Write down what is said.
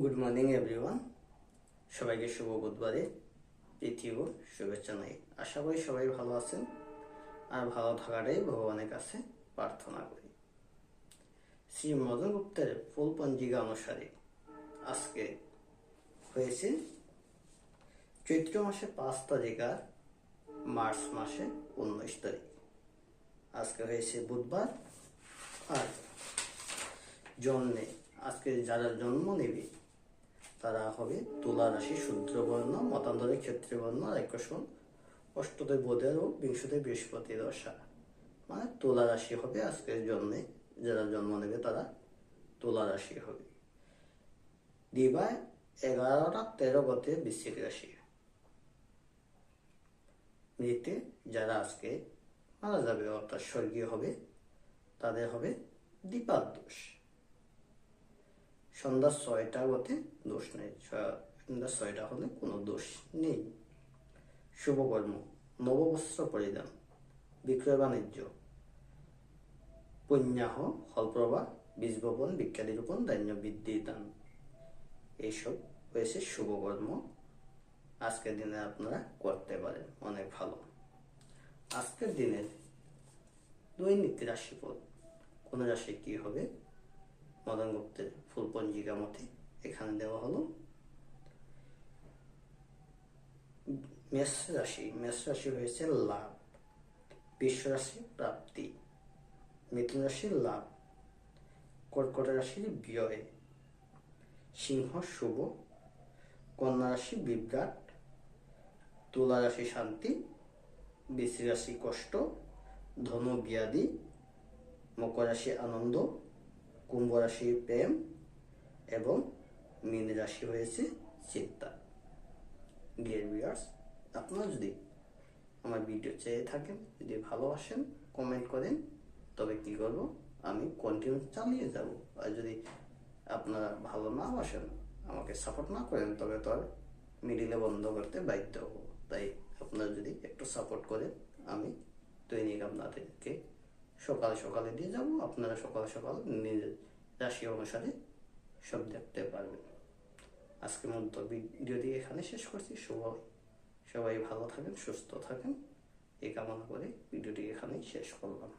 Good morning everyone. সবাইকে শুভ বুধবারে তৃতীয় শুভেচ্ছা জানাই। আশা করি সবাই ভালো আছেন আর ভালো থাকাটাই ভগবানের কাছে প্রার্থনা করি। শ্রী মদন গুপ্তের ফুল পঞ্জিকা অনুসারে আজকে হয়েছে চৈত্র মাসে 5 তারিখ আর মার্চ মাসে 19 তারিখ। আজকে হয়েছে বুধবার। আর জন্মে আজকে যারা জন্ম নেবে তারা হবে তুলা রাশি, শুদ্র বর্ণ, মতান্তরে ক্ষত্রিয় বর্ণ, রাক্ষসন, অষ্টতে বোধের ও বিংশতে বৃহস্পতি দশা। মানে তুলা রাশি হবে আজকের জন্মে যারা জন্ম নেবে তারা তুলা রাশি হবে। দিবা 11টা 13 গতে বৃশ্চিক রাশি। মৃতে যারা আজকে মারা যাবে অর্থাৎ স্বর্গীয় হবে তাদের হবে দীপার দোষ। সন্ধ্যা 6টা গতে দোষ নেই, সন্ধ্যা 6টা হলে কোনো দোষ নেই। শুভকর্ম, নববস্ত্র পরিধান, বিক্রয় বাণিজ্য, পুণ্যাহ, ফলপ্রভা, বীজ বপন, বিজ্ঞানী রোপণ, ধান্য বৃদ্ধি দান, এইসব হয়েছে শুভকর্ম। আজকের দিনে আপনারা করতে পারেন, অনেক ভালো। আজকের দিনের দৈনিক রাশিফল কোন রাশি কি হবে মদন গুপ্তের ফুল পঞ্জিকা মতে এখানে দেওয়া হলো। মেষ রাশি হয়েছে লাভ, বৃষ রাশি প্রাপ্তি, মিথুন রাশির লাভ, কর্কট রাশির ব্যয়, সিংহ শুভ, কন্যা রাশি বিভ্রাট, তুলা রাশি শান্তি, বৃশ্চিক রাশি কষ্ট, ধনু ব্যাধি, মকর রাশি আনন্দ, কুম্ভ রাশি প্রেম এবং মীন রাশি হয়েছে চিন্তা। ডিয়ার ভিউয়ার্স, আপনারা যদি আমার ভিডিও চেয়ে থাকেন, যদি ভালোবাসেন, কমেন্ট করেন, তবে কি করব আমি কন্টিনিউ চালিয়ে যাব। আর যদি আপনারা ভালো না বাসেন, আমাকে সাপোর্ট না করেন, তবে তো আর মিডিলে বন্ধ করতে বাধ্য হব। তাই আপনারা যদি একটু সাপোর্ট করেন, আমি দৈনিক আপনাদেরকে সকালে সকালে দিয়ে যাব। আপনারা সকাল সকাল নিজের রাশি অনুসারে সব দেখতে পারবেন। আজকের মতো ভিডিওটি এখানে শেষ করছি। সবাই ভালো থাকেন, সুস্থ থাকেন, এই কামনা করে ভিডিওটি এখানেই শেষ করলাম।